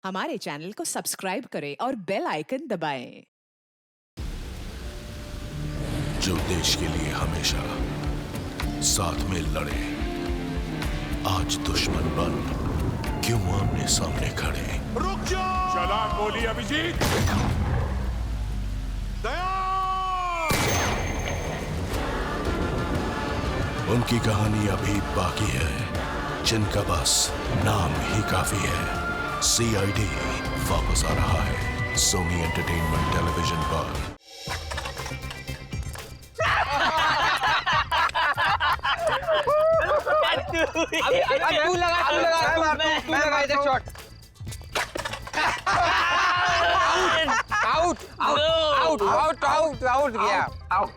हमारे चैनल को सब्सक्राइब करें और बेल आइकन दबाएं। जो देश के लिए हमेशा साथ में लड़े, आज दुश्मन बन क्यों आमने सामने खड़े। रुक जाओ! चला गोली अभिजीत। दया! उनकी कहानी अभी बाकी है, जिनका बस नाम ही काफी है। सीआईडी वापस आ रहा है सोनी एंटरटेनमेंट टेलीविजन पर। तू लगा इधर shot. Out out out out out गया आउट।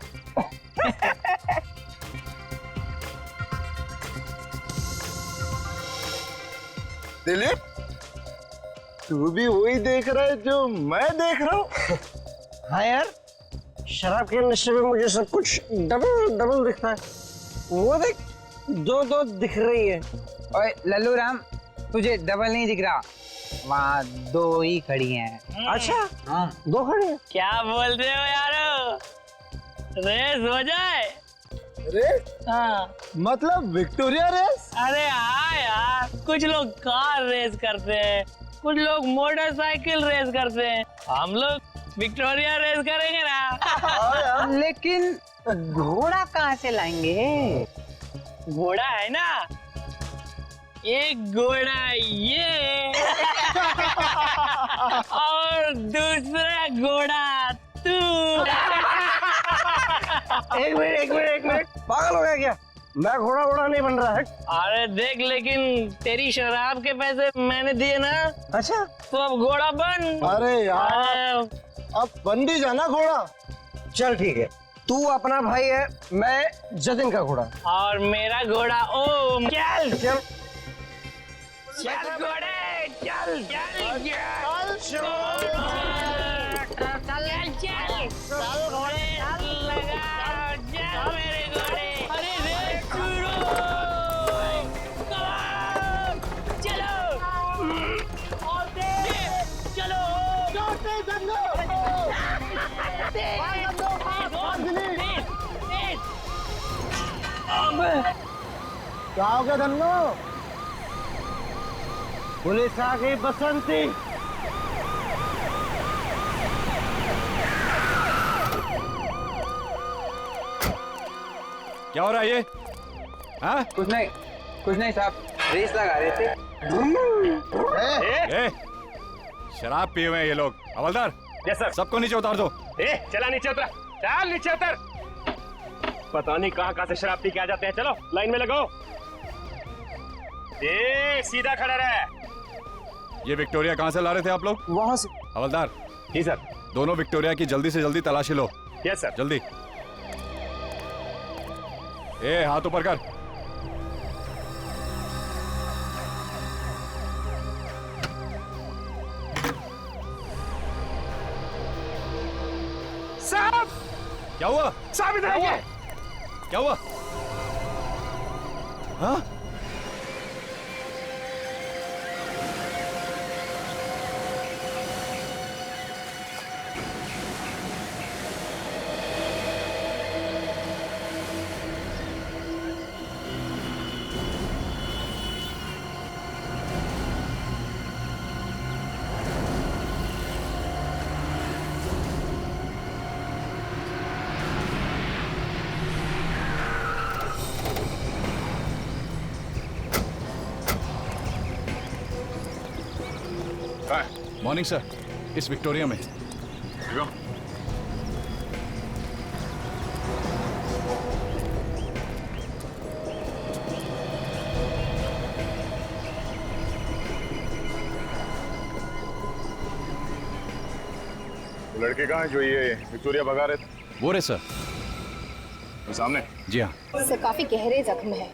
दिलीप, तू भी वही देख रहा है जो मैं देख रहा हूँ। हाँ यार, शराब के नशे में मुझे सब कुछ डबल डबल दिखता है। वो देख, दो दो दिख रही है। ओए लल्लू राम, तुझे डबल नहीं दिख रहा, वहाँ दो ही खड़ी हैं। अच्छा, हाँ दो खड़ी है। क्या बोल रहे हो यारो? रेस हो जाए? रेस? हाँ। मतलब विक्टोरिया रेस? अरे हाँ यार, कुछ लोग कार रेस करते हैं, कुछ लोग मोटरसाइकिल रेस करते हैं, हम लोग विक्टोरिया रेस करेंगे ना। लेकिन घोड़ा कहाँ से लाएंगे? घोड़ा है ना, एक घोड़ा ये और दूसरा घोड़ा तू। एक मिनट, पागल हो गया क्या? मैं घोड़ा वोड़ा नहीं बन रहा है। अरे देख, लेकिन तेरी शराब के पैसे मैंने दिए ना, अच्छा, तो अब घोड़ा बन। अरे यार, अब बन भी जाना घोड़ा। चल ठीक है, तू अपना भाई है, मैं जतिन का घोड़ा। और मेरा घोड़ा ओम। चल चल चल घोड़े, चल चल चल चल घोड़े, लगा चल मेरे घोड़े। अरे रे शुरू, चलो और तेज चलो। क्या हो गया धन्नो? पुलिस आ गई बसंती। क्या हो रहा है ये? हाँ? कुछ नहीं साहब, रेस लगा रहे थे। ए, शराब पिए हुए हैं ये लोग। हवलदार, यस सर। सबको नीचे उतार दो। चला नीचे उतर, चल नीचे उतर। पता नहीं कहाँ से शराब पी के आ जाते हैं। चलो लाइन में लगो। सीधा खड़ा रहे। ये विक्टोरिया कहाँ से ला रहे थे आप लोग? वहां से। हवलदार, जी सर। दोनों विक्टोरिया की जल्दी से जल्दी तलाशी लो। Yes sir. जल्दी। ए, हाथ ऊपर कर। साहब, क्या हुआ? साहब इधर आइए। क्या हुआ? हाँ? मॉर्निंग सर, इस विक्टोरिया में। लड़के कहाँ हैं जो ये विक्टोरिया भगा रहे थे? वो रे सर। वो सामने। जी हाँ। सर, काफी गहरे जख्म है।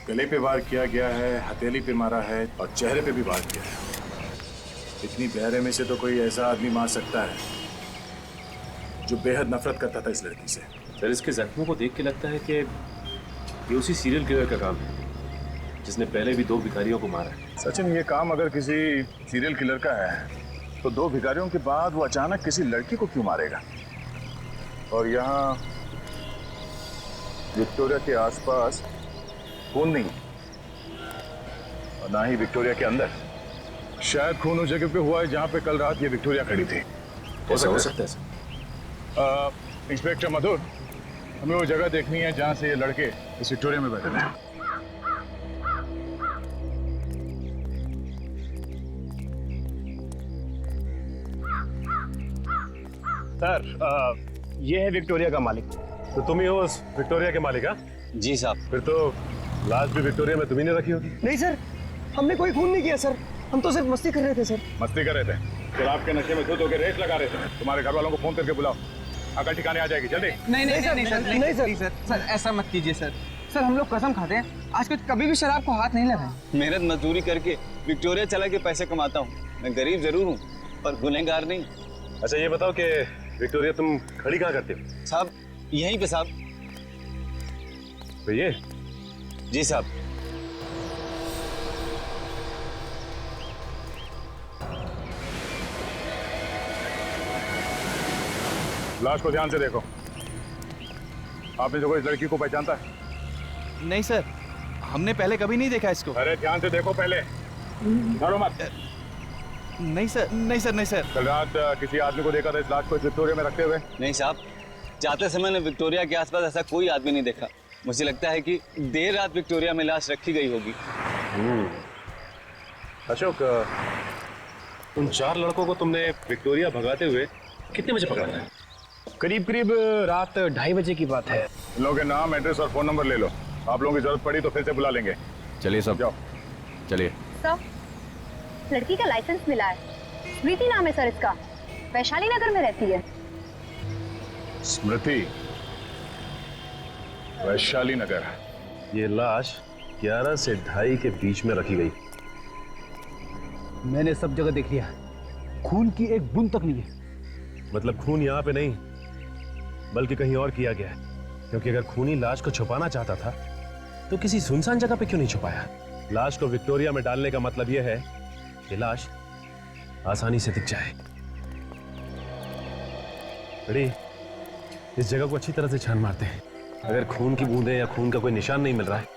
गले पे वार किया गया है, हथेली पे मारा है और चेहरे पे भी वार किया है। इतनी गहरे में से तो कोई ऐसा आदमी मार सकता है जो बेहद नफरत करता था इस लड़की से। सर, इसके जख्मों को देख के लगता है कि ये उसी सीरियल किलर का काम है जिसने पहले भी 2 भिखारियों को मारा है। सचिन, ये काम अगर किसी सीरियल किलर का है तो 2 भिखारियों के बाद वो अचानक किसी लड़की को क्यों मारेगा? और यहाँ विक्टोरिया के आसपास खून नहीं और ना ही विक्टोरिया के अंदर। शायद खून उस जगह पे हुआ है जहाँ पे कल रात ये विक्टोरिया खड़ी थी। हो सकता है सर। इंस्पेक्टर मधुर, हमें वो जगह देखनी है जहाँ से ये लड़के इस विक्टोरिया में बैठे थे। सर, ये है विक्टोरिया का मालिक। तो तुम ही हो उस विक्टोरिया के मालिक? हाँ जी साहब। फिर तो लाश भी विक्टोरिया में तुम्ही ने रखी होगी। नहीं सर, हमने कोई खून नहीं किया सर, हम तो सिर्फ मस्ती कर रहे थे सर। मस्ती कर रहे थे? शराब के नशे में धुत होकर रेस लगा रहे थे। तुम्हारे घर वालों को फोन करके बुलाओ, अकल ठिकाने आ जाएगी। जल्दी। नहीं सर, ऐसा मत कीजिए सर। सर, हम लोग कसम खाते हैं आज कुछ कभी भी शराब को हाथ नहीं लगाए। मेहनत मजदूरी करके विक्टोरिया चला के पैसे कमाता हूँ। मैं गरीब जरूर हूँ पर गुनहगार नहीं। अच्छा ये बताओ कि विक्टोरिया तुम खड़ी कहाँ करते हो? साहब यहीं पे साहब। तो ये? जी साहब। लाश को ध्यान से देखो। आपने जो इस लड़की को पहचानता है? नहीं सर, हमने पहले कभी नहीं देखा इसको। अरे ध्यान से देखो पहले, डरो मत। नहीं सर। कल रात किसी आदमी को देखा था इस लाश को इस विक्टोरिया में रखते हुए? नहीं साहब, जाते समय ने विक्टोरिया के आसपास ऐसा कोई आदमी नहीं देखा। मुझे लगता है कि देर रात विक्टोरिया में लाश रखी गई होगी। अशोक, उन 4 लड़कों को तुमने विक्टोरिया भगाते हुए कितने बजे पकड़ा था? करीब रात 2:30 बजे की बात है। इन लोगों के नाम, एड्रेस और फोन नंबर ले लो। आप लोगों की जरूरत पड़ी तो फिर से बुला लेंगे। चलिए सब जाओ। चलिए। सर, लड़की का लाइसेंस मिला है। स्मृति नाम है सर इसका, वैशाली नगर में रहती है। स्मृति, वैशाली नगर। ये लाश 11 से 2:30 के बीच में रखी गई। मैंने सब जगह देख लिया, खून की एक बूंद तक नहीं है। मतलब खून यहाँ पे नहीं बल्कि कहीं और किया गया है, क्योंकि अगर खूनी लाश को छुपाना चाहता था तो किसी सुनसान जगह पे क्यों नहीं छुपाया? लाश को विक्टोरिया में डालने का मतलब यह है कि लाश आसानी से दिख जाए। बड़ी, इस जगह को अच्छी तरह से छान मारते हैं। अगर खून की बूंदें या खून का कोई निशान नहीं मिल रहा है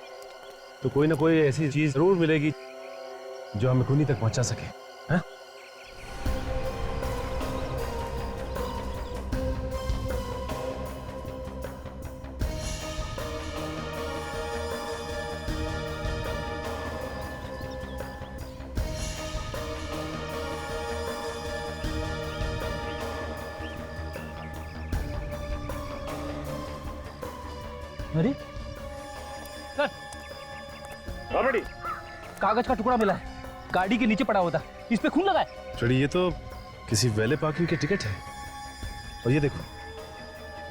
तो कोई ना कोई ऐसी चीज जरूर मिलेगी जो हमें खूनी तक पहुंचा सके। हाँ? अरे सर, कागज का टुकड़ा मिला है, गाड़ी के नीचे पड़ा हुआ था, इस पे खून लगा है। चलिए, ये तो किसी वैले पार्किंग के टिकट है। और ये देखो,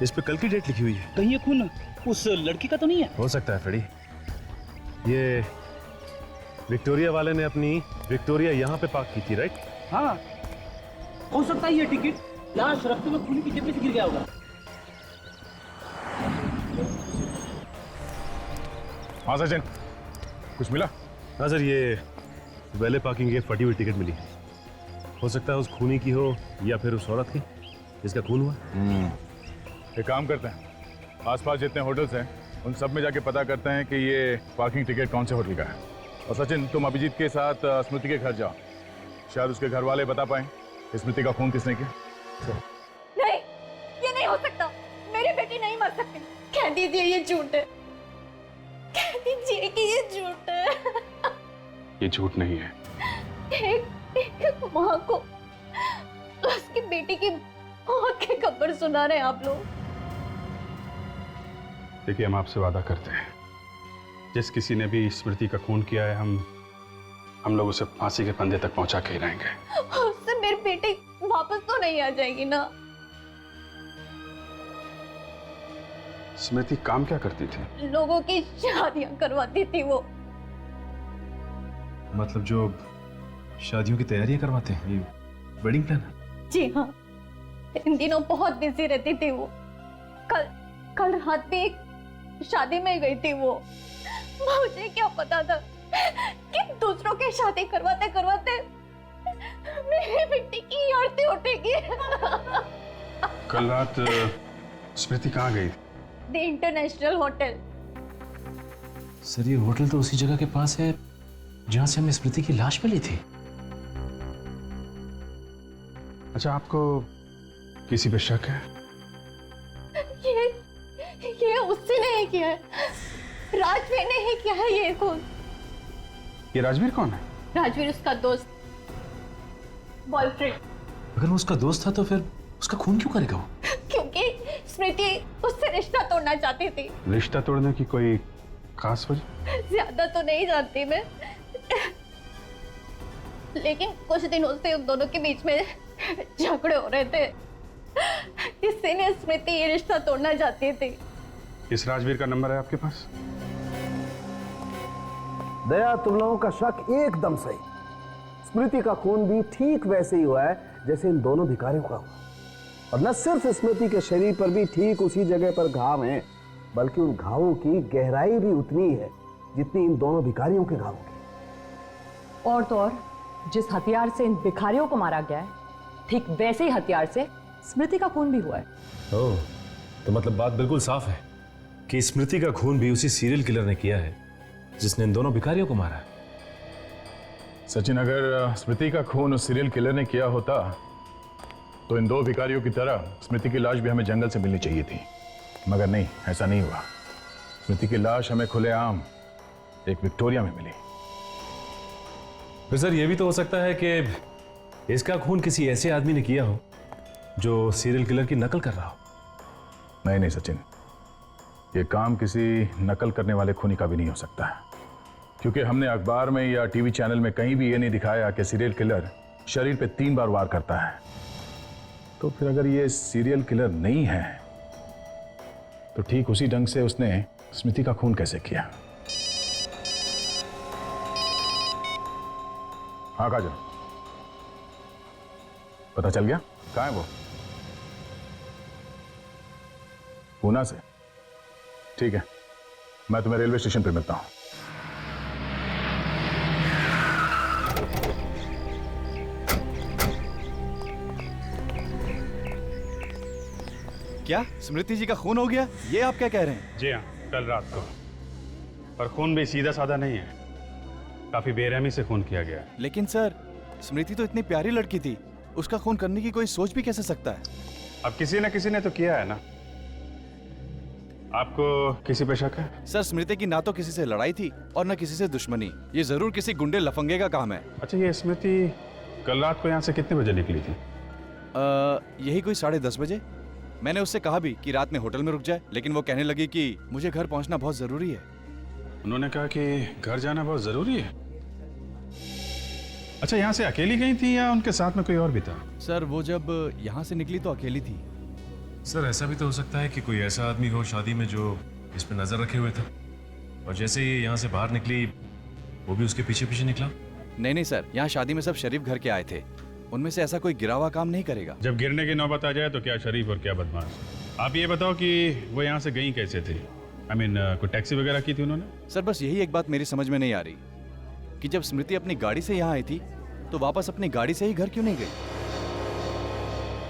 इस पे कल की डेट लिखी हुई है। कहीं ये खून उस लड़की का तो नहीं है? हो सकता है फ्रेडी, ये विक्टोरिया वाले ने अपनी विक्टोरिया यहाँ पे पार्क की थी, राइट? हाँ, हो सकता है ये टिकट लाश रखते हुए खूनी की जेब में से गिर गया होगा। हाँ सचिन, कुछ मिला? हाँ सर, ये वैले पार्किंग की फटी हुई टिकट मिली। हो सकता है उस खूनी की हो या फिर उस औरत की जिसका खून हुआ। एक काम करते हैं, आसपास जितने होटल्स हैं उन सब में जाके पता करते हैं कि ये पार्किंग टिकट कौन से होटल का है। और सचिन, तुम अभिजीत के साथ स्मृति के घर जाओ, शायद उसके घर वाले बता पाए स्मृति का खून किसने किया। नहीं, ये नहीं हो सकता। मेरी बेटी नहीं मर सकती। कह दीजिए ये झूठ है, कह दीजिए कि ये झूठ है। ये झूठ नहीं है। एक माँ को उसकी बेटी की मौत की खबर सुना रहे आप लोग। देखिए, हम आपसे वादा करते हैं, जिस किसी ने भी स्मृति का खून किया है हम लोग उसे फांसी के फंदे तक पहुंचा के ही रहेंगे। उससे मेरी बेटी वापस तो नहीं आ जाएगी ना? स्मृति काम क्या करती थी? लोगों की शादियां करवाती थी वो। मतलब जो शादियों की तैयारियां करवाते हैं, ये वेडिंग प्लानर? जी हाँ, इन दिनों बहुत बिजी रहती थी वो। कल रात भी एक शादी में गई थी वो। मुझे क्या पता था कि दूसरों के शादी करवाते करवाते मेरी बेटी की औरतें उठेगी। कल रात स्मृति कहाँ गई? The international hotel. सर ये होटल तो उसी जगह के पास है जहां से हमें स्मृति की लाश मिली थी। अच्छा, आपको किसी पे शक है? ये उससे नहीं किया है, राजवीर ने ही किया है। ये खून। ये राजवीर कौन है? राजवीर उसका दोस्त, बॉयफ्रेंड। अगर वो उसका दोस्त था तो फिर उसका खून क्यों करेगा वो? क्योंकि स्मृति उससे रिश्ता तोड़ना चाहती थी। रिश्ता तोड़ने की कोई खास वजह? ज्यादा तो नहीं जानती मैं, लेकिन कुछ दिनों से उन दोनों के बीच में झगड़े हो रहे थे, इसीलिए स्मृति ये रिश्ता तोड़ना चाहती थी। इस राजवीर का नंबर है आपके पास? दया, तुम लोगों का शक एकदम सही। स्मृति का खून भी ठीक वैसे ही हुआ है जैसे इन दोनों भिखारियों का हुआ। और न सिर्फ स्मृति के शरीर पर भी ठीक उसी जगह पर घाव हैं, बल्कि उन घावों की गहराई भी उतनी है जितनी इन दोनों भिखारियों के घावों की। और तो और जिस हथियार से इन भिखारियों को मारा गया है, ठीक वैसे ही हथियार से स्मृति का खून भी हुआ है। ओह, तो मतलब बात बिल्कुल साफ है कि स्मृति का खून भी उसी सीरियल किलर ने किया है जिसने इन दोनों भिखारियों को मारा है। सचिन, अगर स्मृति का खून उस सीरियल किलर ने किया होता तो इन दो भिखारियों की तरह स्मृति की लाश भी हमें जंगल से मिलनी चाहिए थी, मगर नहीं, ऐसा नहीं हुआ। स्मृति की लाश हमें खुलेआम एक विक्टोरिया में मिली। फिर सर ये भी तो हो सकता है कि इसका खून किसी ऐसे आदमी ने किया हो जो सीरियल किलर की नकल कर रहा हो। नहीं नहीं सचिन, ये काम किसी नकल करने वाले खूनी का भी नहीं हो सकता है, क्योंकि हमने अखबार में या टीवी चैनल में कहीं भी ये नहीं दिखाया कि सीरियल किलर शरीर पे 3 बार वार करता है। तो फिर अगर ये सीरियल किलर नहीं है तो ठीक उसी ढंग से उसने स्मृति का खून कैसे किया? हाँ काजल, पता चल गया कहाँ है वो? पूना से? ठीक है, मैं तुम्हें रेलवे स्टेशन पे मिलता हूं। क्या स्मृति जी का खून हो गया? ये आप क्या कह रहे हैं? जी हाँ, कल रात को। पर खून भी सीधा साधा नहीं है, काफी बेरहमी से खून किया गया है। लेकिन सर, स्मृति तो इतनी प्यारी लड़की थी, उसका खून करने की कोई सोच भी कैसे सकता है? अब किसी न किसी ने तो किया है ना। आपको किसी पे शक है? सर, स्मृति की ना तो किसी से लड़ाई थी और ना किसी से दुश्मनी। ये जरूर किसी गुंडे लफंगे का काम है। अच्छा, ये स्मृति कल रात को यहाँ से कितने बजे निकली थी? यही कोई 10:30 बजे। मैंने उससे कहा भी कि रात में होटल में रुक जाए, लेकिन वो कहने लगी कि मुझे घर पहुंचना बहुत जरूरी है। उन्होंने कहा कि घर जाना बहुत जरूरी है? अच्छा, यहाँ से अकेली गई थी या उनके साथ में कोई और भी था? सर, वो जब यहाँ से निकली तो अकेली थी। सर, ऐसा भी तो हो सकता है कि कोई ऐसा आदमी हो शादी में जो इस पे नजर रखे हुए था, और जैसे ही यहाँ से बाहर निकली वो भी उसके पीछे पीछे निकला। नहीं नहीं सर, यहाँ शादी में सब शरीफ घर के आए थे, उनमें से ऐसा कोई गिरा हुआ काम नहीं करेगा। जब गिरने की नौबत आ जाए तो क्या शरीफ और क्या बदमाश। आप ये बताओ कि वो यहाँ से गई कैसे थी? I mean, कोई टैक्सी वगैरह की थी उन्होंने? सर, बस यही एक बात मेरी समझ में नहीं आ रही कि जब स्मृति अपनी गाड़ी से यहाँ आई थी तो वापस अपनी गाड़ी से ही घर क्यों नहीं गई?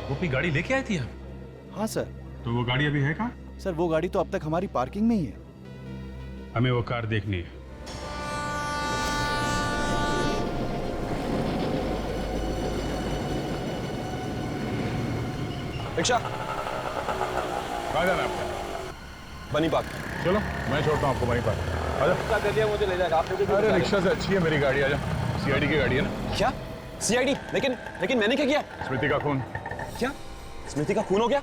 वो अपनी गाड़ी लेके आई थी यहाँ? हाँ सर। तो वो गाड़ी अभी है कहाँ? सर, वो गाड़ी तो अब तक हमारी पार्किंग में ही है। हमें वो कार देखनी है। रिक्शा कहाँ जाना है आपको? बनी पार्क। चलो मैं छोड़ता हूँ आपको वहीं पर। रिक्शा दे दिया, मुझे ले जाएगा। आप मुझे अरे रिक्शा से अच्छी है मेरी गाड़ी, आ जाओ। सीआईडी की गाड़ी है ना? क्या सीआईडी? लेकिन मैंने क्या किया? स्मृति का खून। क्या स्मृति का खून हो गया?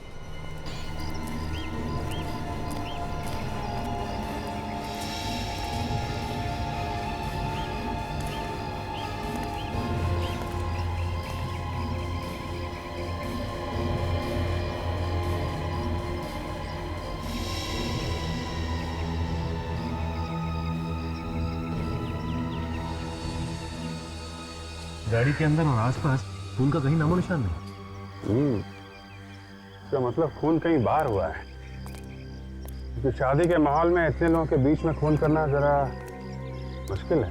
गाड़ी के अंदर और आसपास खून का कहीं नामो निशान नहीं। इसका मतलब खून कहीं बाहर हुआ है, क्योंकि शादी के माहौल में इतने लोगों के बीच में खून करना जरा मुश्किल है।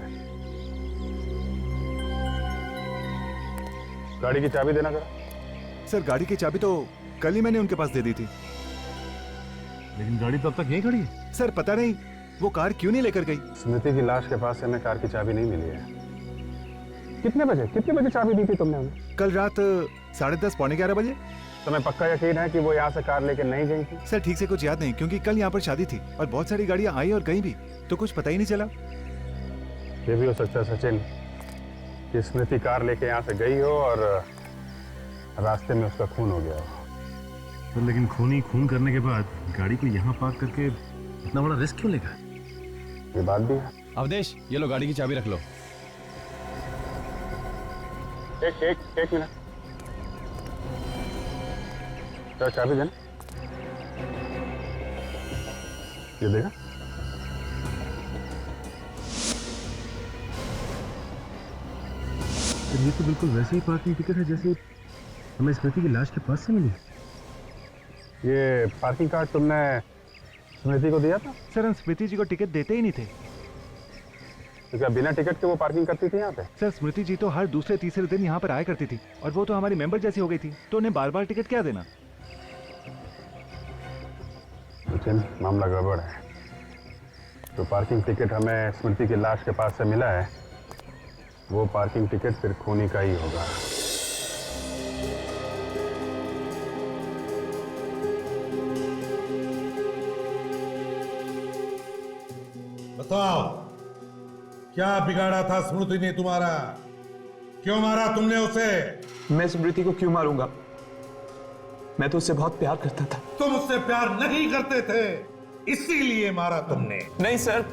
गाड़ी की चाबी देना जरा। सर गाड़ी की चाबी तो कल ही मैंने उनके पास दे दी थी। लेकिन गाड़ी तो अब तक यहीं खड़ी है। सर पता नहीं वो कार क्यों नहीं लेकर गई। स्मृति की लाश के पास से हमें कार की चाबी नहीं मिली है। कितने बजे चाबी दी थी तुमने उन्हें? कल रात 10:30 पौने 11 बजे। तुम्हें पक्का यकीन है कि वो यहाँ से कार लेकर नहीं गई थी? सर ठीक से कुछ याद नहीं, क्योंकि कल यहाँ पर शादी थी और बहुत सारी गाड़ियाँ आई और गई भी, तो कुछ पता ही नहीं चला। ये भी हो सकता है सचिन कि स्मृति कार लेके यहाँ से गई हो और रास्ते में उसका खून हो गया हो। तो लेकिन खून करने के बाद गाड़ी को यहाँ पार्क करके इतना बड़ा रिस्क क्यों लेगा? ये बात भी है। अवधेश, ये लो गाड़ी की चाबी रख लो। एक मिनट, तो चाबी देना। ये देखा, ये तो बिल्कुल वैसे ही पार्किंग टिकट है जैसे हमें स्मृति की लाश के पास से मिली। ये पार्किंग कार्ड तुमने स्मृति को दिया था? सर हम स्मृति जी को टिकट देते ही नहीं थे। तो क्या बिना टिकट के वो पार्किंग करती थी यहाँ पे? सर स्मृति जी तो हर दूसरे तीसरे दिन यहाँ पर आया करती थी और वो तो हमारी मेंबर जैसी हो गई थी, तो उन्हें बार बार टिकट क्या देना। लेकिन मामला गड़बड़ है। तो पार्किंग टिकट हमें स्मृति की लाश के पास से मिला है, वो पार्किंग टिकट फिर खूनी का ही होगा। बताओ, क्या बिगाड़ा था स्मृति ने तुम्हारा? क्यों मारा तुमने उसे? मैं स्मृति को क्यों मारूंगा? मैं तो उससे बहुत प्यार करता था। तुम उससे प्यार नहीं करते थे, इसीलिए मारा तुमने। नहीं सर,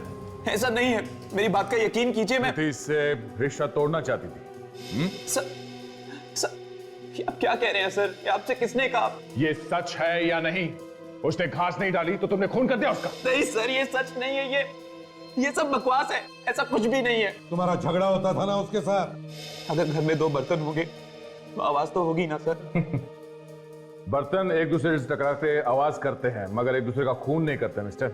ऐसा नहीं है, मेरी बात का यकीन कीजिए। मैं इससे रिश्ता तोड़ना चाहती थी। सर, आप क्या कह रहे हैं सर? ये आपसे किसने कहा? ये सच है या नहीं? उसने घास नहीं डाली तो तुमने खून कर दिया उसका? नहीं सर, ये सच नहीं है। ये सब बकवास है, ऐसा कुछ भी नहीं है। तुम्हारा झगड़ा होता था ना उसके साथ? अगर घर में दो बर्तन होंगे तो आवाज तो होगी ना सर। बर्तन एक दूसरे से टकराते आवाज करते हैं, मगर एक दूसरे का खून नहीं करते मिस्टर।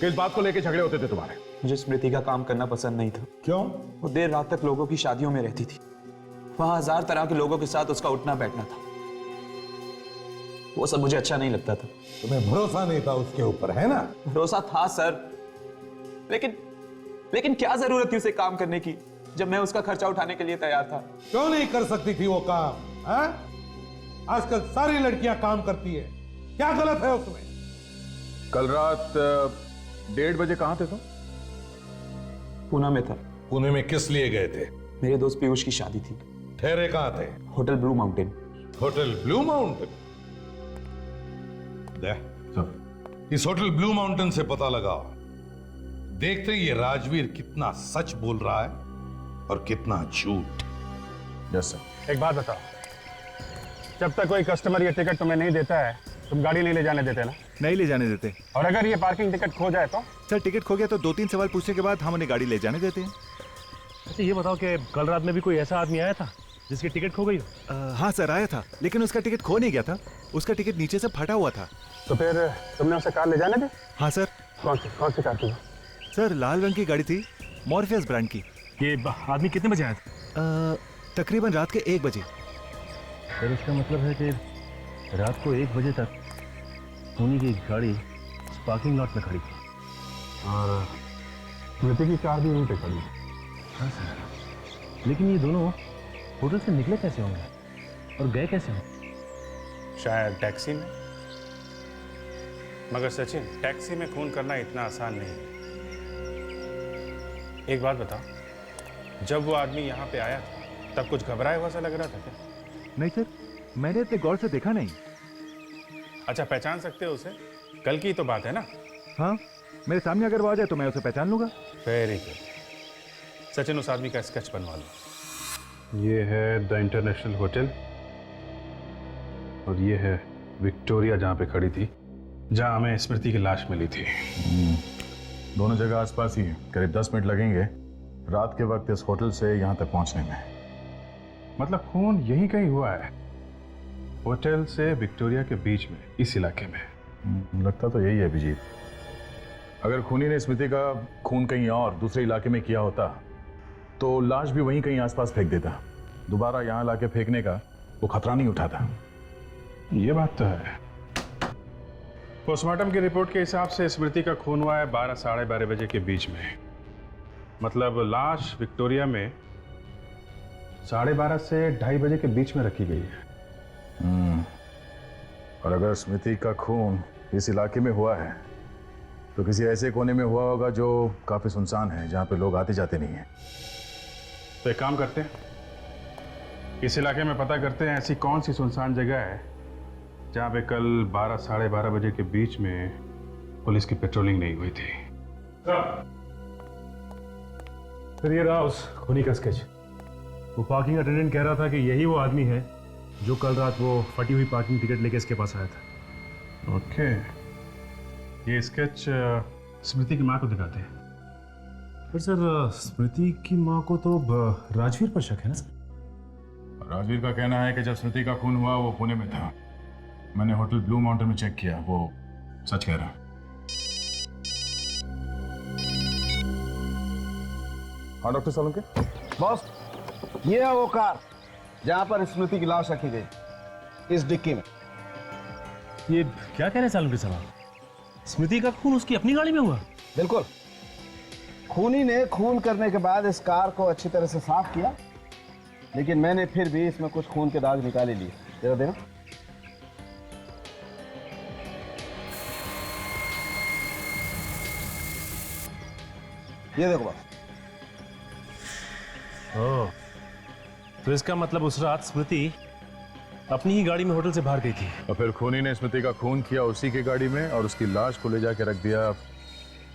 किस बात को लेकर झगड़े होते थे तुम्हारे? मुझे स्मृति का काम करना पसंद नहीं था। क्यों? वो देर रात तक लोगों की शादियों में रहती थी, वहां 1000 तरह के लोगों के साथ उसका उठना बैठना था। वो सब मुझे अच्छा नहीं लगता था। तुम्हें भरोसा नहीं था उसके ऊपर, है ना? भरोसा था सर, लेकिन क्या जरूरत थी उसे काम करने की जब मैं उसका खर्चा उठाने के लिए तैयार था? क्यों नहीं कर सकती थी वो काम? है? आजकल सारी लड़कियां काम करती है, क्या गलत है उसमें? कल रात 1:30 बजे कहां थे तुम? पूना में था। पुणे में किस लिए गए थे? मेरे दोस्त पीयूष की शादी थी। ठहरे कहां थे? Hotel blue mountain. Hotel blue mountain? इस होटल ब्लू माउंटेन से पता लगाओ, देखते ये राजवीर कितना सच बोल रहा है और कितना झूठ। Yes sir. एक बात बताओ, जब तक कोई कस्टमर ये टिकट तुम्हें नहीं देता है, तुम गाड़ी नहीं ले जाने देते ना? नहीं ले जाने देते। और अगर ये पार्किंग टिकट खो जाए तो? सर टिकट खो गया तो 2-3 सवाल पूछने के बाद हम उन्हें गाड़ी ले जाने देते हैं। अच्छा ये बताओ कि कल रात में भी कोई ऐसा आदमी आया था जिसकी टिकट खो गई हो? हाँ सर आया था, लेकिन उसका टिकट खो नहीं गया था, उसका टिकट नीचे से फटा हुआ था। तो फिर तुमने उसे कार ले जाने दी? हाँ सर। कौन सी कार थी? सर लाल रंग की गाड़ी थी, मॉर्फियस ब्रांड की। ये आदमी कितने बजे आया था? तकरीबन रात के 1 बजे। फिर इसका मतलब है कि रात को 1 बजे तक खूनी की गाड़ी पार्किंग लॉट में खड़ी थी और स्मृति की कार भी वहीं पे खड़ी। हाँ सर, लेकिन ये दोनों होटल से निकले कैसे होंगे और गए कैसे होंगे? शायद टैक्सी में। मगर सचिन, टैक्सी में खून करना इतना आसान नहीं है। एक बात बताओ, जब वो आदमी यहाँ पे आया था तब कुछ घबराया हुआ सा लग रहा था क्या? नहीं सर, मैंने इतने गौर से देखा नहीं। अच्छा, पहचान सकते हो उसे? कल की तो बात है ना? हाँ, मेरे सामने अगर वो आ जाए तो मैं उसे पहचान लूंगा। Very good. सचिन, उस आदमी का स्केच बनवा लो। ये है द इंटरनेशनल होटल और ये है विक्टोरिया जहाँ पे खड़ी थी, जहाँ हमें स्मृति की लाश मिली थी। दोनों जगह आसपास ही हैं। करीब 10 मिनट लगेंगे रात के वक्त इस होटल से यहाँ तक पहुँचने में। मतलब खून यहीं कहीं हुआ है, होटल से विक्टोरिया के बीच में, इस इलाके में। लगता तो यही है अभिजीत। अगर खूनी ने स्मृति का खून कहीं और दूसरे इलाके में किया होता तो लाश भी वहीं कहीं आसपास फेंक देता। दोबारा यहाँ लाके फेंकने का वो खतरा नहीं उठाता। ये बात तो है। पोस्टमार्टम की रिपोर्ट के हिसाब से स्मृति का खून हुआ है 12 साढ़े 12 बजे के बीच में। मतलब लाश विक्टोरिया में 12:30 से 2:30 बजे के बीच में रखी गई है। और अगर स्मृति का खून इस इलाके में हुआ है तो किसी ऐसे कोने में हुआ होगा जो काफी सुनसान है, जहां पे लोग आते जाते नहीं हैं। तो एक काम करते हैं, इस इलाके में पता करते हैं ऐसी कौन सी सुनसान जगह है जहां पे कल 12 साढ़े 12 बजे के बीच में पुलिस की पेट्रोलिंग नहीं हुई थी। फिर ये रहा उस खूनी का स्केच। वो पार्किंग अटेंडेंट कह रहा था कि यही वो आदमी है जो कल रात वो फटी हुई पार्किंग टिकट लेके इसके पास आया था। ओके, ये स्केच स्मृति की माँ को दिखाते हैं। पर सर स्मृति की माँ को तो राजवीर पर शक है ना सर? राजवीर का कहना है कि जब स्मृति का खून हुआ वो पुणे में था। मैंने होटल ब्लू माउंटेन में चेक किया, वो सच कह रहा। हाँ डॉक्टर सोलंकी। बॉस, ये है वो कार जहां पर स्मृति की लाश रखी गई, इस डिक्की में। ये क्या कह रहे हैं सालुंके साहब? स्मृति का खून उसकी अपनी गाड़ी में हुआ? बिल्कुल। खूनी ने खून करने के बाद इस कार को अच्छी तरह से साफ किया, लेकिन मैंने फिर भी इसमें कुछ खून के दाग निकाले लिए। जरा देना। ये देखो बस। ओह, तो इसका मतलब उस रात स्मृति अपनी ही गाड़ी में होटल से बाहर गई थी। और फिर खूनी ने स्मृति का खून किया उसी की गाड़ी में और उसकी लाश को ले जाके रख दिया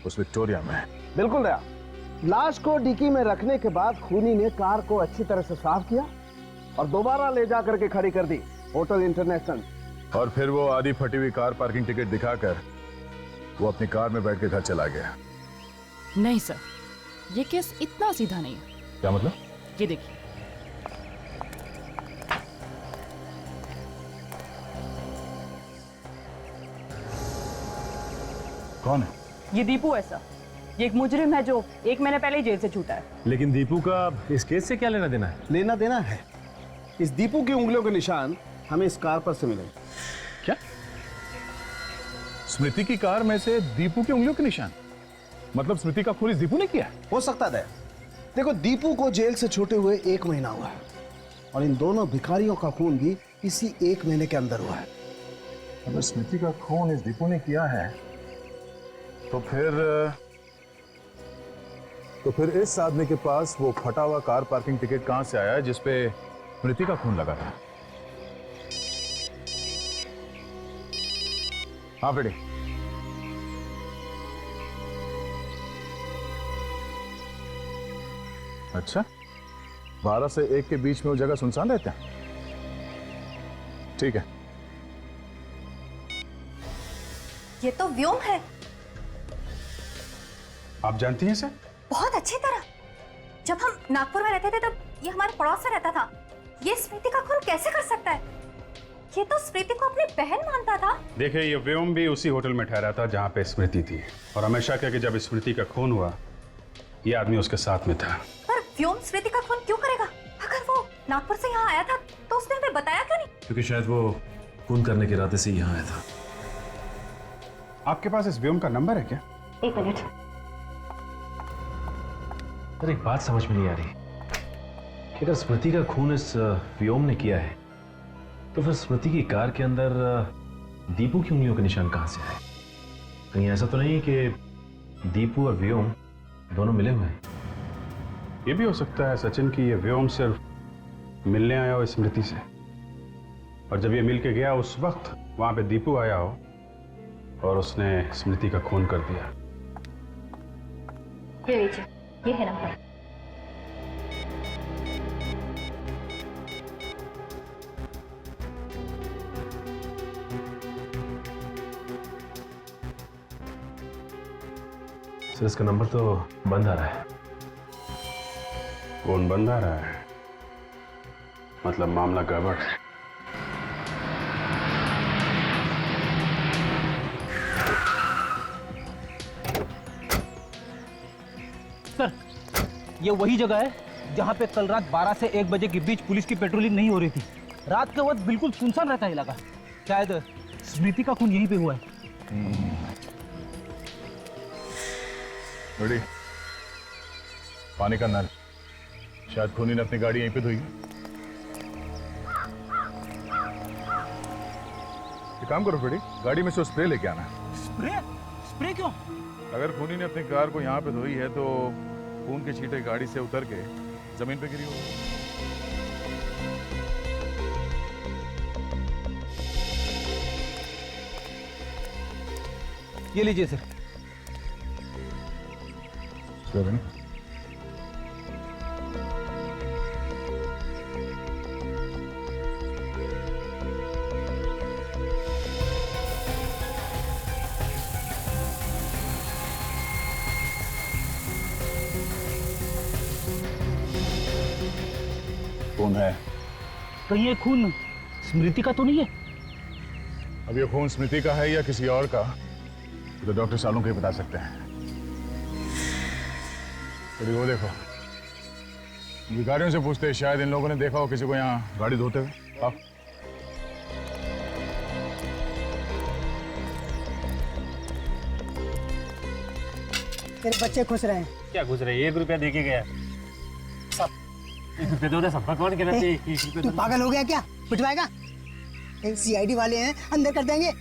उस विक्टोरिया में। बिल्कुल दया। लाश को डिक्की में रखने के बाद खूनी ने कार को अच्छी तरह से साफ किया और दोबारा ले जाकर के खड़ी कर दी होटल इंटरनेशनल। और फिर वो आधी फटी हुई कार पार्किंग टिकट दिखाकर वो अपनी कार में बैठ के घर चला गया। नहीं सर, ये केस इतना सीधा नहीं है। क्या मतलब? ये देखिए। कौन है? ये दीपू है सर। ये एक मुजरिम है जो 1 महीने पहले ही जेल से छूटा है। लेकिन दीपू का इस केस से क्या लेना देना है? लेना देना है। इस दीपू की उंगलियों के निशान हमें इस कार पर से मिलेंगे। क्या? स्मृति की कार में से दीपू की उंगलियों के निशान? मतलब स्मृति का खून इस दीपू ने किया? हो सकता है। देखो, दीपू को जेल से छूटे हुए 1 महीना हुआ है और इन दोनों भिखारियों का खून भी इसी 1 महीने के अंदर हुआ है। अगर स्मृति का खून इस दीपू ने किया है तो फिर इस आदमी के पास वो फटा हुआ कार पार्किंग टिकट कहां से आया जिसपे स्मृति का खून लगा था? हाँ बेटी। अच्छा, 12 से 1 के बीच में वो जगह सुनसान रहता है? ठीक है। ये तो व्योम है। आप जानती हैं सर? बहुत अच्छी तरह। जब हम नागपुर में रहते थे तब ये हमारे पड़ोस से रहता था। ये स्मृति का खून कैसे कर सकता है? ये तो स्मृति को अपनी बहन मानता था। देखिए, ये व्योम भी उसी होटल में ठहरा था जहां पे स्मृति थी और हमेशा कहा कि जब स्मृति का खून हुआ ये आदमी उसके साथ में था। पर व्योम स्मृति का खून क्यों करेगा? अगर वो नागपुर से यहाँ आया था तो उसने हमें बताया क्यों नहीं? क्योंकि शायद वो खून करने के इरादे से यहाँ आया था। आपके पास इस व्योम का नंबर है क्या? 1 मिनट। सर एक बात समझ में नहीं आ रही कि अगर स्मृति का खून इस व्योम ने किया है तो फिर स्मृति की कार के अंदर दीपू की उंगलियों के निशान कहां से आए? कहीं ऐसा तो नहीं कि दीपू और व्योम दोनों मिले हुए हैं? ये भी हो सकता है सचिन की ये व्योम सिर्फ मिलने आया हो स्मृति से और जब ये मिल के गया उस वक्त वहां पे दीपू आया हो और उसने स्मृति का खून कर दिया। ये लीजिए, ये है नंबर। सर इसका नंबर तो बंद आ रहा है। कौन बंद आ रहा है? मतलब मामला गड़बड़ है। सर, ये वही जगह है जहां पे कल रात 12 से 1 बजे के बीच पुलिस की पेट्रोलिंग नहीं हो रही थी। रात के वक्त बिल्कुल सुनसान रहता है इलाका। शायद स्मृति का खून यहीं पे हुआ है। बड़ी पानी का नल, शायद खूनी ने अपनी गाड़ी यहीं पे धोई। एक काम करो फ्रेडी, गाड़ी में से स्प्रे लेके आना। स्प्रे? स्प्रे क्यों? अगर खूनी ने अपनी कार को यहाँ पे धोई है तो खून के छींटे गाड़ी से उतर के जमीन पे गिरी होगी। ये लीजिए सर। कौन है? कहीं ये खून स्मृति का तो नहीं है? अब ये खून स्मृति का है या किसी और का तो डॉक्टर सालों के ही बता सकते हैं। तो वो देखो, भिखारियों से पूछते हैं, शायद इन लोगों ने देखा हो किसी को यहाँ गाड़ी धोते हुए। आप तेरे बच्चे खुश रहे हैं। क्या खुश रहे? 1 रुपया दे के गया। सब 1 रुपया दो ना, सब कौन कहना चाहिए? 1 रुपया तू पागल हो गया क्या? पिटवाएगा? सीआईडी वाले हैं, अंदर कर देंगे।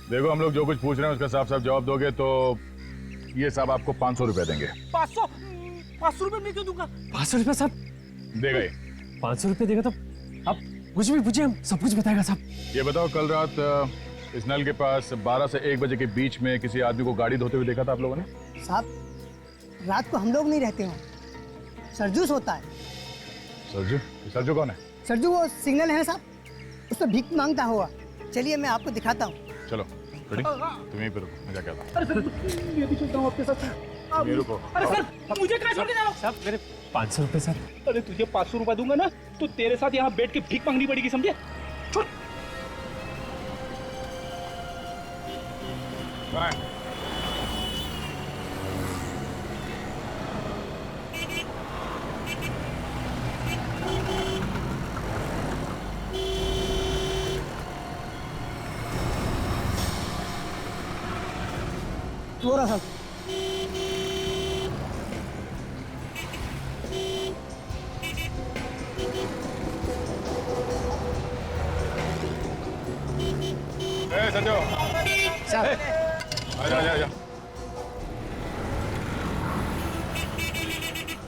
देखो, हम लोग जो कुछ पूछ रहे हैं उसका साफ साफ जवाब दोगे तो ये साहब आपको 500 रुपया देंगे। 500 रुपये मैं क्यों दूंगा? 500 रुपया साहब देगा ही। 500 रुपये देगा तो अब कुछ भी पूछिए, हम सब कुछ बताएगा साहब। ये बताओ, कल रात इस नल के पास 12 से 1 बजे के बीच में किसी आदमी को गाड़ी धोते हुए देखा था आप लोगों ने? साहब, रात को हम लोग नहीं रहते हो, सरजूस होता है। सरजू? सरजू कौन है? सरजू वो सिग्नल है साहब, उस पर भीख मांगता हुआ। चलिए मैं आपको दिखाता हूँ। चलो रेडी, तुम यहीं पे रुको, मैं जाके आता हूँ। अरे सर, मैं भी चलता हूँ आपके साथ। तुम यहीं रुको। अरे सर, मुझे कहाँ छोड़ के जा रहे हो? साहब मेरे 500 रुपये सर। अरे तुझे 500 रुपया दूंगा ना तो तेरे साथ यहाँ बैठ के भीख मांगनी पड़ेगी, समझे? छोड़। थोड़ा सा संजो, आजा आजा आजा।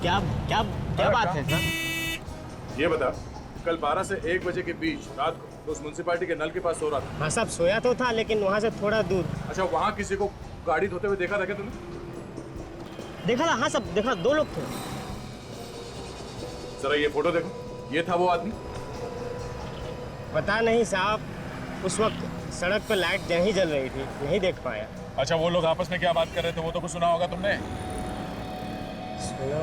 क्या क्या क्या बात है सर? ये बता, कल 12 से 1 बजे के बीच रात को तो उस म्युनिसिपैलिटी के नल के पास सो रहा था? हाँ साहब, सोया तो था लेकिन वहाँ से थोड़ा दूर। अच्छा, वहाँ किसी को गाड़ी धोते हुए देखा था क्या तुमने? देखा था? हाँ साहब देखा, 2 लोग थे। जरा ये फोटो देखो, ये था वो आदमी? पता नहीं साहब, उस वक्त सड़क पर लाइट नहीं जल रही थी, नहीं देख पाया। अच्छा, वो लोग आपस में क्या बात कर रहे थे वो तो कुछ सुना होगा तुमने? सुना?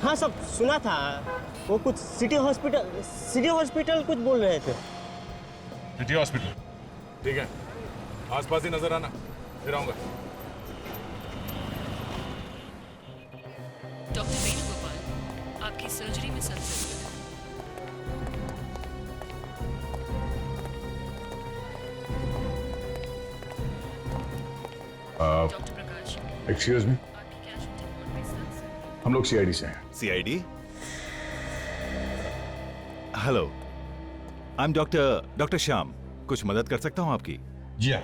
हाँ सब सुना था। वो कुछ सिटी हॉस्पिटल कुछ बोल रहे थे। City hospital? ठीक है, आसपास ही नजर आना, फिर आऊंगा। डॉक्टर वेणुगोपाल, आपकी सर्जरी में सर डॉक्टर प्रकाश, एक्सक्यूज मी, हम लोग सीआईडी से हैं। CID? Hello, I am doctor Shyam. कुछ मदद कर सकता हूँ आपकी? जी हाँ।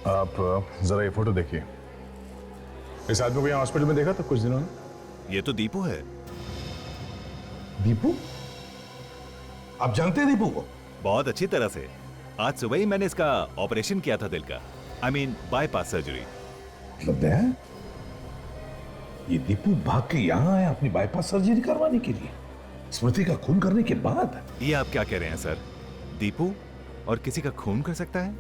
आप जरा ये फोटो देखिए। इस आदमी को यहाँ हॉस्पिटल में देखा था कुछ दिनों में? ये तो दीपू है। दीपू? आप जानते हैं दीपू को? बहुत अच्छी तरह से। आज सुबह ही मैंने इसका ऑपरेशन किया था, दिल का। I mean bypass surgery. मतलब है ये दीपू भाग के यहाँ आया अपनी बाईपास सर्जरी करवाने के लिए, स्मृति का खून करने के बाद? ये आप क्या कह रहे हैं सर? दीपू और किसी का खून कर सकता है?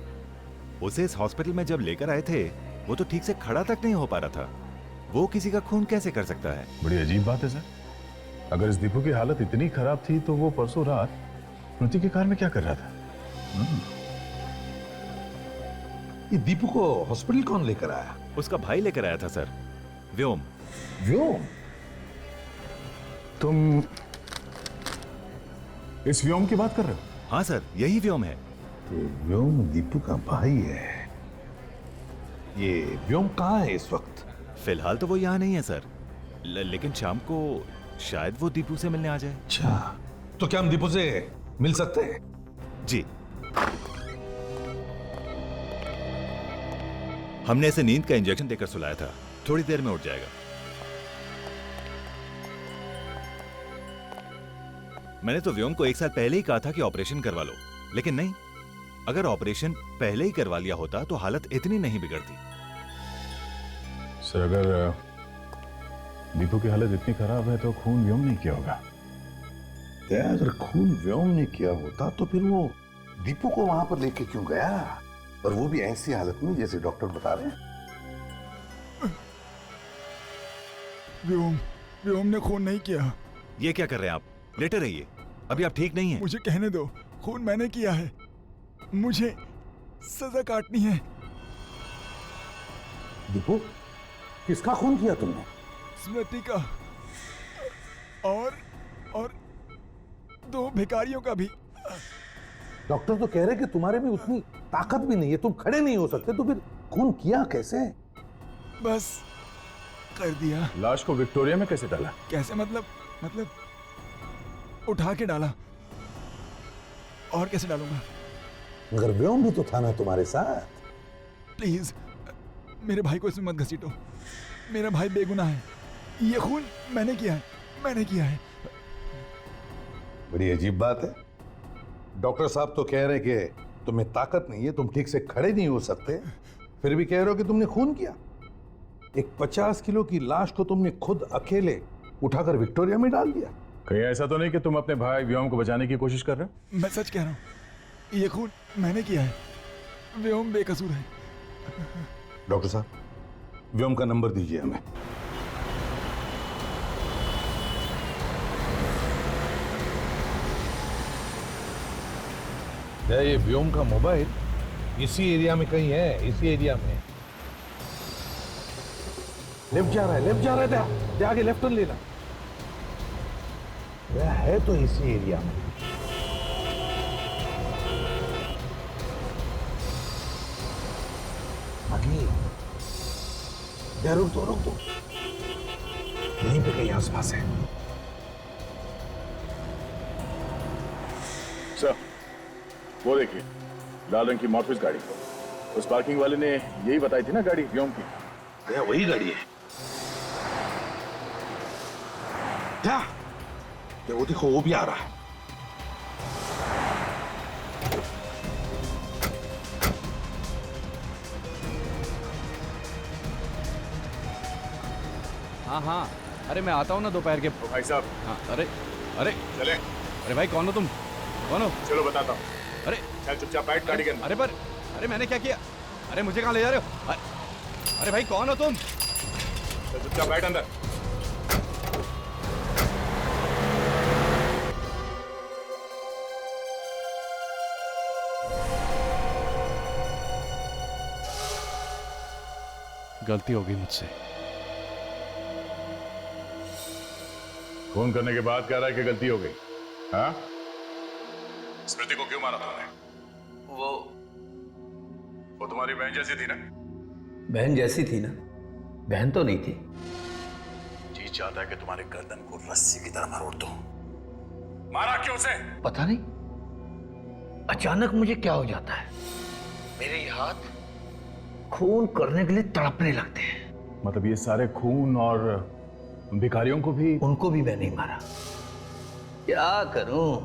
उसे इस हॉस्पिटल में जब लेकर आए थे वो तो ठीक से खड़ा तक नहीं हो पा रहा था, वो किसी का खून कैसे कर सकता है? बड़ी अजीब बात है सर। अगर इस दीपू की हालत इतनी खराब थी तो वो परसों रात स्मृति की कार में क्या कर रहा था? ये दीपू को हॉस्पिटल कौन लेकर आया? उसका भाई लेकर आया था सर, व्योम। व्योम? तुम इस व्योम की बात कर रहे हो? हाँ सर, यही व्योम है। तो व्योम दीपू का भाई है। ये व्योम कहाँ है इस वक्त? फिलहाल तो वो यहाँ नहीं है सर, लेकिन शाम को शायद वो दीपू से मिलने आ जाए। अच्छा, तो क्या हम दीपू से मिल सकते हैं? जी। हमने इसे नींद का इंजेक्शन देकर सुलाया था, थोड़ी देर में उठ जाएगा। मैंने तो व्योम को 1 साल पहले ही कहा था कि ऑपरेशन करवा लो, लेकिन नहीं। अगर ऑपरेशन पहले ही करवा लिया होता तो हालत इतनी नहीं बिगड़ती। सर, अगर दीपू की हालत इतनी खराब है तो खून व्योम ने किया होगा। अगर खून व्योम ने किया होता तो फिर वो दीपू को वहां पर लेके क्यों गया, और वो भी ऐसी हालत में जैसे डॉक्टर बता रहे हैं? व्योम ने खून नहीं किया। ये क्या कर रहे हैं आप? लेटे रहिए, अभी आप ठीक नहीं हैं। मुझे कहने दो, खून मैंने किया है, मुझे सजा काटनी है। दीपू, किसका खून किया तुमने? स्मृति का और 2 भिखारियों का भी। डॉक्टर तो कह रहे कि तुम्हारे में उतनी ताकत भी नहीं है, तुम खड़े नहीं हो सकते, तो फिर खून किया कैसे? बस कर दिया। लाश को विक्टोरिया में कैसे डाला? कैसे मतलब उठा के डाला। और कैसे डालूंगा? मगर व्योम भी तो था ना तुम्हारे साथ। प्लीज मेरे भाई को इसमें मत घसीटो, मेरा भाई बेगुनाह है। ये खून मैंने किया है। बड़ी अजीब बात है। डॉक्टर साहब तो कह रहे हैं कि तुम्हें ताकत नहीं है, तुम ठीक से खड़े नहीं हो सकते, फिर भी कह रहे हो कि तुमने खून किया। एक 50 किलो की लाश को तुमने खुद अकेले उठाकर विक्टोरिया में डाल दिया। कहीं ऐसा तो नहीं कि तुम अपने भाई व्योम को बचाने की कोशिश कर रहे हो? मैं सच कह रहा हूँ, ये खून मैंने किया है, व्योम बेकसूर है। डॉक्टर साहब, व्योम का नंबर दीजिए हमें। ये व्योम का मोबाइल इसी एरिया में कहीं है, इसी एरिया में। लेफ्ट जा रहा है, आगे लेफ्ट टर्न लेना। वह है तो इसी एरिया में। आगे रुक दो, यहीं पे कहीं आसपास है। सर, वो देखिए, लाल रंग की मॉर्फिस गाड़ी। उस पार्किंग वाले ने यही बताई थी ना गाड़ी व्योम की। वही गाड़ी है। क्या? वो देखो, वो भी आ रहा है। हाँ, अरे मैं आता हूँ ना दोपहर के। भाई साहब। हाँ, अरे चले। अरे भाई, कौन हो तुम? कौन हो? चलो बताता हूँ। अरे चल, चुपचाप बैठ गाड़ी के अंदर। अरे मैंने क्या किया? अरे मुझे कहाँ ले जा रहे हो? अरे भाई, कौन हो तुम? चल, चुपचाप बैठ अंदर। गलती हो गई मुझसे। फोन करने के बाद कह रहा है कि गलती हो गई। हाँ? स्मृति को क्यों मारा तुमने? वो तुम्हारी बहन जैसी थी ना? बहन जैसी थी ना? बहन तो नहीं थी। जी चाहता है कि तुम्हारे गर्दन को रस्सी की तरह मरोड़ दो। मारा क्यों उसे? पता नहीं, अचानक मुझे क्या हो जाता है, मेरे ये हाथ खून करने के लिए तड़पने लगते हैं। मतलब ये सारे खून और भिखारियों को भी? उनको भी मैं नहीं मारा। क्या करूं,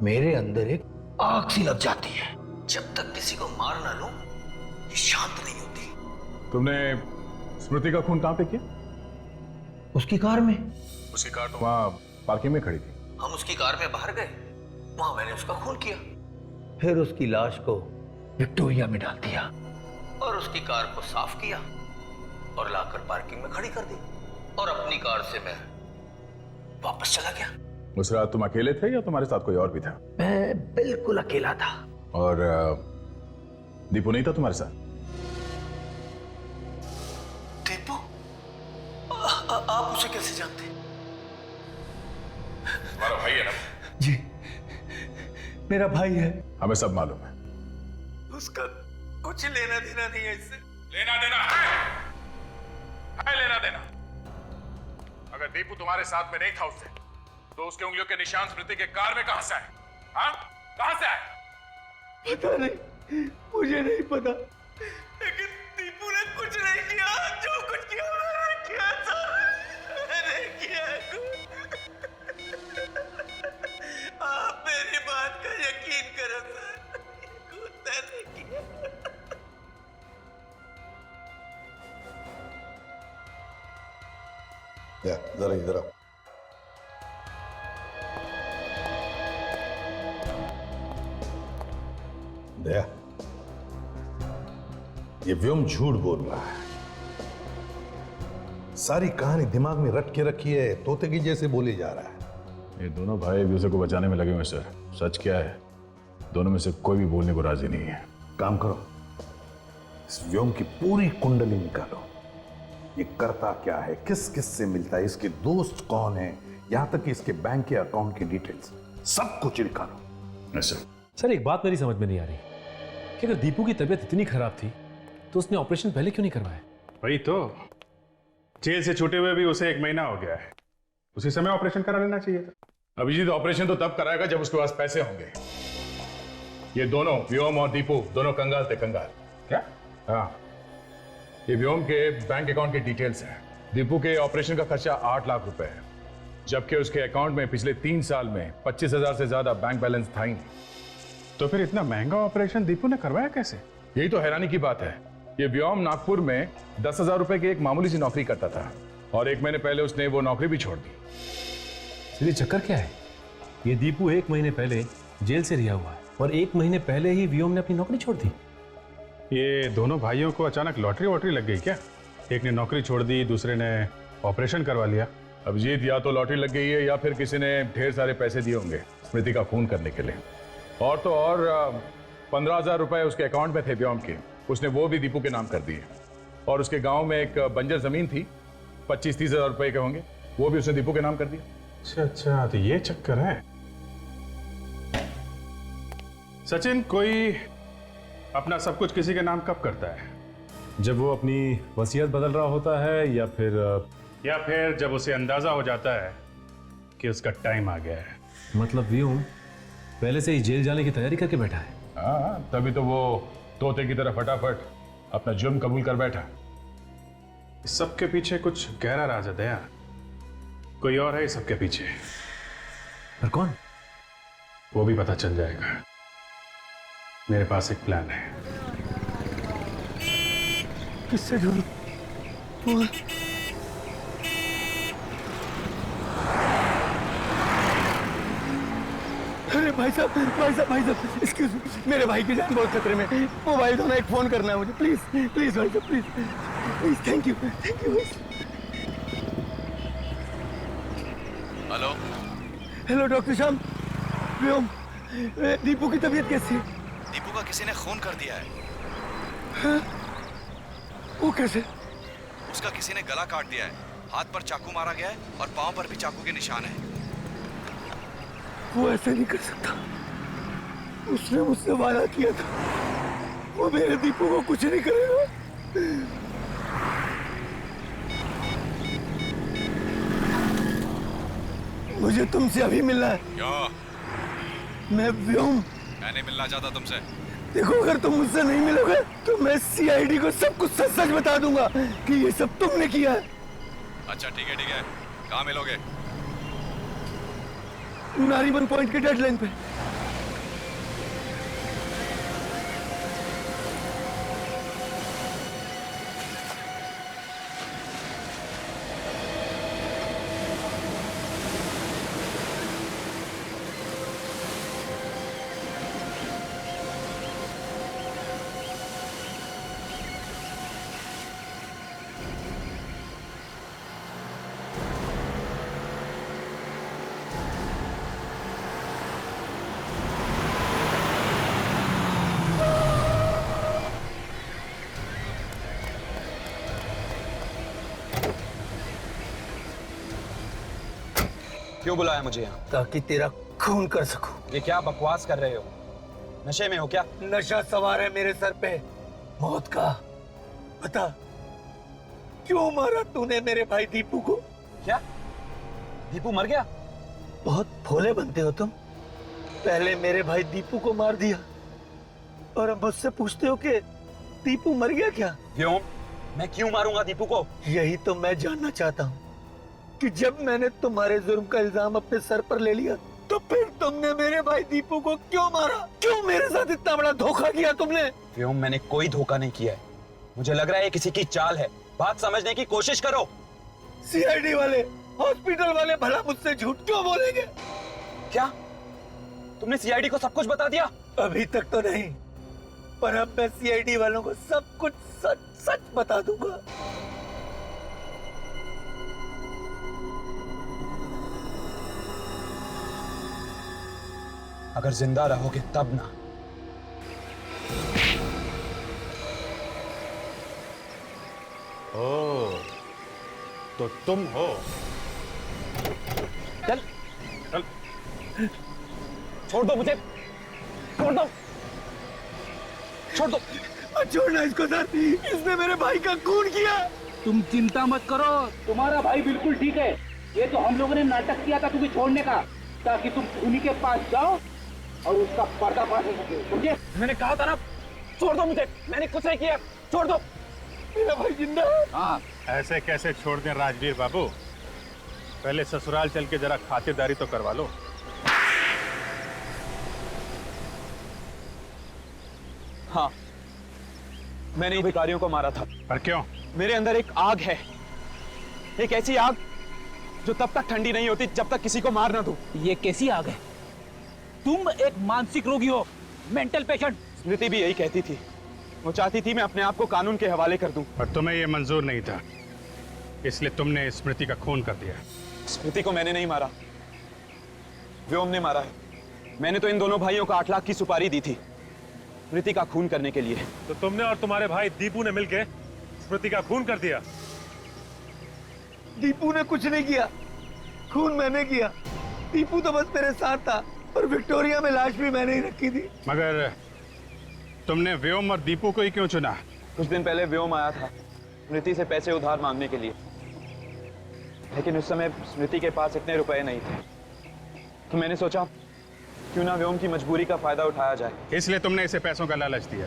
मेरे अंदर एक आग सी लग जाती है। जब तक किसी को मार ना लूं, ये शांत नहीं होती। तुमने स्मृति का खून कहां पे किया? उसकी कार में। उसकी कार तो वहां पार्किंग में खड़ी थी। हम उसकी कार में बाहर गए, वहां मैंने उसका खून किया, फिर उसकी लाश को विक्टोरिया में डाल दिया और उसकी कार को साफ किया और लाकर पार्किंग में खड़ी कर दी और अपनी कार से मैं वापस चला गया। उस रात तुम अकेले थे या तुम्हारे साथ कोई और भी था? मैं बिल्कुल अकेला था। और दीपू नहीं था तुम्हारे साथ? दीपू? आप उसे कैसे जानते? तुम्हारा भाई है ना? जी। मेरा भाई है। हमें सब मालूम है। उसका कुछ लेना देना नहीं है इससे। लेना देना है लेना देना। अगर दीपू तुम्हारे साथ में नहीं था उससे, तो उसके उंगलियों के निशान स्मृति के कार में कहां से आए? हाँ, कहां से आए? पता नहीं, मुझे नहीं पता, लेकिन दीपू ने कुछ नहीं किया। जो कुछ किया मैंने किया सर, मैंने किया। आप मेरी बात का यकीन करो सर, कुत्ता ने किया। जरा इधर आओ। दया, ये व्योम झूठ बोल रहा है। सारी कहानी दिमाग में रट के रखी है, तोते की जैसे बोले जा रहा है। ये दोनों भाई एक दूसरे को बचाने में लगे हुए सर। सच क्या है, दोनों में से कोई भी बोलने को राजी नहीं है। काम करो, इस व्योम की पूरी कुंडली निकालो। ये करता क्या है, किस किस से मिलता है, इसके दोस्त कौन है, यहां तक कि इसके बैंक के अकाउंट की डिटेल्स, सब कुछ निकालो। सर एक बात मेरी समझ में नहीं आ रही कि अगर दीपू की तबीयत इतनी खराब थी तो उसने ऑपरेशन पहले क्यों नहीं करवाया? वही तो, जेल से छूटे हुए भी उसे 1 महीना हो गया है, उसी समय ऑपरेशन करा लेना चाहिए था। अभिजीत ऑपरेशन तो तब कराएगा जब उसके पास पैसे होंगे। ये दोनों व्योम और दीपू दोनों कंगाल थे, कंगाल। क्या? हाँ, ये व्योम के बैंक अकाउंट की डिटेल्स हैं। दीपू के ऑपरेशन का खर्चा 8 लाख रुपए है, जबकि उसके अकाउंट में पिछले 3 साल में 25,000 से ज्यादा बैंक बैलेंस था ही नहीं। तो फिर इतना महंगा ऑपरेशन दीपू ने करवाया कैसे? यही तो हैरानी की बात है। ये व्योम नागपुर में 10,000 रुपए की एक मामूली सी नौकरी करता था, और 1 महीने पहले उसने वो नौकरी भी छोड़ दी। सीधी चक्कर क्या है? ये दीपू 1 महीने पहले जेल से रिहा हुआ है और 1 महीने पहले ही व्योम ने अपनी नौकरी छोड़ दी। ये दोनों भाइयों को अचानक लॉटरी वॉटरी लग गई क्या? एक ने नौकरी छोड़ दी, दूसरे ने ऑपरेशन करवा लिया। अभिजीत, या तो लॉटरी लग गई है या फिर किसी ने ढेर सारे पैसे दिए होंगे स्मृति का खून करने के लिए। और तो और 15,000 रुपए उसके अकाउंट में थे व्योम के, उसने वो भी दीपू के नाम कर दिए। और उसके गांव में एक बंजर जमीन थी, 25-30 हजार रुपए के होंगे, वो भी उसने दीपू के नाम कर दिया। अच्छा, तो ये चक्कर है। सचिन, कोई अपना सब कुछ किसी के नाम कब करता है? जब वो अपनी वसीयत बदल रहा होता है, या फिर जब उसे अंदाजा हो जाता है कि उसका टाइम आ गया है। मतलब व्योम पहले से ही जेल जाने की तैयारी करके बैठा है। हाँ, तभी तो वो तोते की तरह फटाफट अपना जुर्म कबूल कर बैठा। इस सबके पीछे कुछ गहरा राज है दया, कोई और है इस सबके पीछे। पर कौन? वो भी पता चल जाएगा। मेरे पास एक प्लान है। किससे ढूंढूं? अरे भाई साहब, एक्सक्यूज मी, मेरे भाई की जान बहुत खतरे में। मोबाइल दो ना, एक फोन करना है मुझे, प्लीज प्लीज भाई साहब, please, thank you. Hello hello doctor Shyam, Vyom, Deepu की तबीयत कैसी है? दीपू का किसी ने खून कर दिया है। हाँ? वो कैसे? उसका किसी ने गला काट दिया है, हाथ पर चाकू मारा गया है और पांव पर भी चाकू के निशान है। वो ऐसा नहीं कर सकता, उसने मुझसे वादा किया था, वो मेरे दीपू को कुछ नहीं करेगा। मुझे तुमसे अभी मिलना है। क्यों? मैं व्योम। मैं नहीं मिलना चाहता तुमसे। देखो, अगर तुम मुझसे नहीं मिलोगे तो मैं सीआईडी को सब कुछ सच सच बता दूंगा कि ये सब तुमने किया है। अच्छा ठीक है, कहाँ मिलोगे? नारीबन पॉइंट के डेडलाइन पे। क्यों बुलाया मुझे यहाँ? ताकि तेरा खून कर सकूं। ये क्या बकवास कर रहे हो? नशे में हो क्या? नशा सवार है मेरे सर पे, मौत का। बता, क्यों मारा तूने मेरे भाई दीपू को? क्या दीपू मर गया? बहुत भोले बनते हो तुम। पहले मेरे भाई दीपू को मार दिया और अब मुझसे पूछते हो कि दीपू मर गया क्या? क्यों? मैं क्यों मारूंगा दीपू को? यही तो मैं जानना चाहता हूँ कि जब मैंने तुम्हारे जुर्म का इल्जाम अपने सर पर ले लिया तो फिर तुमने मेरे भाई दीपू को क्यों मारा? क्यों मेरे साथ इतना बड़ा धोखा किया तुमने? क्यों? मैंने कोई धोखा नहीं किया है। मुझे लग रहा है ये किसी की चाल है। बात समझने की कोशिश करो। सीआईडी वाले, हॉस्पिटल वाले भला मुझसे झूठ क्यों बोलेंगे? क्या तुमने सीआईडी को सब कुछ बता दिया? अभी तक तो नहीं, पर अब मैं सीआईडी वालों को सब कुछ सच सच बता दूंगा। अगर जिंदा रहोगे तब ना। ओह, तो तुम हो। चल चल, छोड़ दो मुझे, छोड़ दो, छोड़ दो। छोड़ना इसको सर, इसने मेरे भाई का खून किया। तुम चिंता मत करो, तुम्हारा भाई बिल्कुल ठीक है। ये तो हम लोगों ने नाटक किया था तुम्हें छोड़ने का, ताकि तुम खूनी के पास जाओ और उसका पर्दाफाश हो सके, समझे? मैंने कहा था ना, छोड़ दो मुझे, मैंने कुछ नहीं किया, छोड़ दो। मेरा भाई जिंदा है। हाँ, ऐसे कैसे छोड़ दें राजवीर बाबू? पहले ससुराल चल के जरा खातिरदारी तो करवा लो। हाँ, मैंने इन भिखारियों को मारा था। पर क्यों? मेरे अंदर एक आग है, एक ऐसी आग जो तब तक ठंडी नहीं होती जब तक किसी को मार ना दूं। ये कैसी आग है? तुम एक मानसिक रोगी हो, मेंटल पेशेंट। स्मृति भी यही कहती थी। वो चाहती थी मैं अपने आप को कानून के हवाले कर दूं। पर तुम्हें ये मंजूर नहीं था, इसलिए तुमने स्मृति का खून कर दिया। स्मृति को मैंने नहीं मारा, व्योम ने मारा है। मैंने तो इन दोनों भाइयों को 8 लाख की सुपारी दी थी स्मृति का खून करने के लिए। तो तुमने और तुम्हारे भाई दीपू ने मिलकर स्मृति का खून कर दिया? दीपू ने कुछ नहीं किया, खून मैंने किया। दीपू तो बस मेरे साथ था और विक्टोरिया में लाश भी मैंने ही रखी थी। मगर तुमने व्योम और दीपू को ही क्यों चुना? कुछ दिन पहले व्योम आया था स्मृति से पैसे उधार मांगने के लिए, लेकिन उस समय स्मृति के पास इतने रुपए नहीं थे। तो मैंने सोचा क्यों ना व्योम की मजबूरी का फायदा उठाया जाए। इसलिए तुमने इसे पैसों का लालच दिया,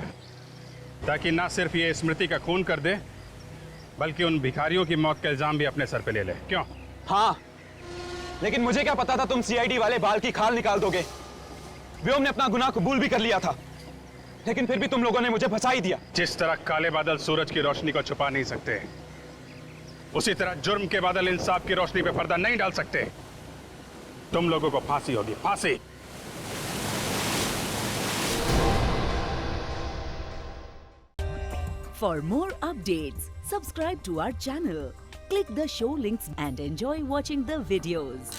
ताकि ना सिर्फ ये स्मृति का खून कर दे, बल्कि उन भिखारियों की मौत का इल्जाम भी अपने सर पे ले ले। क्यों? हाँ, लेकिन मुझे क्या पता था तुम सीआईडी वाले बाल की खाल निकाल दोगे। व्योम ने अपना गुनाह कबूल भी कर लिया था, लेकिन फिर भी तुम लोगों ने मुझे फंसा ही दिया। जिस तरह काले बादल सूरज की रोशनी को छुपा नहीं सकते, उसी तरह जुर्म के बादल इंसाफ की रोशनी पे पर्दा नहीं डाल सकते। तुम लोगों को फांसी होगी, फांसी। For more updates, subscribe to our channel, click the show links and enjoy watching the videos.